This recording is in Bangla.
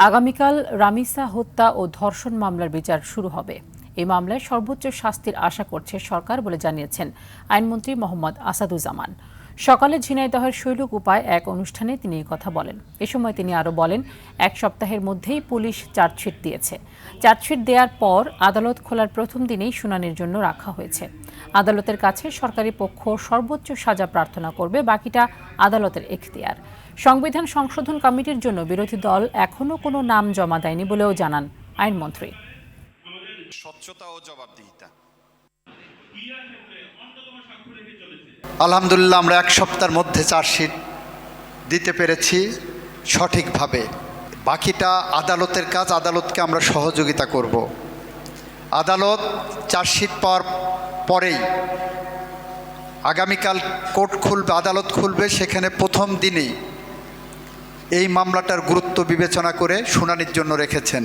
আগামীকাল রামিসা হত্যা ও ধর্ষণ মামলার বিচার শুরু হবে। এই মামলায় সর্বোচ্চ শাস্তির আশা করছে সরকার বলে জানিয়েছেন আইনমন্ত্রী মোহাম্মদ আসাদুজ্জামান। সকালে ঝিনাইদহের শৈলকুপায় এক অনুষ্ঠানে তিনি এই কথা বলেন। এ সময় তিনি আরও বলেন, এক সপ্তাহের মধ্যেই পুলিশ চার্জশিট দিয়েছে। চার্জশিট দেওয়ার পর আদালত খোলার প্রথম দিনেই শুনানির জন্য রাখা হয়েছে। আদালতের কাছে সরকারি পক্ষ সর্বোচ্চ সাজা প্রার্থনা করবে, বাকিটা আদালতের এখতিয়ার। সংবিধান সংশোধন কমিটির জন্য বিরোধী দল এখনো কোনো নাম জমা দেয়নি বলেও জানান আইনমন্ত্রী। স্বচ্ছতা ও জবাবদিহিতা, আলহামদুলিল্লাহ আমরা এক সপ্তাহের মধ্যে চার্জশিট দিতে পেরেছি সঠিকভাবে। বাকিটা আদালতের কাজ, আদালতকে আমরা সহযোগিতা করব। আদালত চার্জশিট পাওয়ার পরেই আগামীকাল কোর্ট খুলবে, আদালত খুলবে, সেখানে প্রথম দিনেই এই মামলাটার গুরুত্ব বিবেচনা করে শুনানির জন্য রেখেছেন।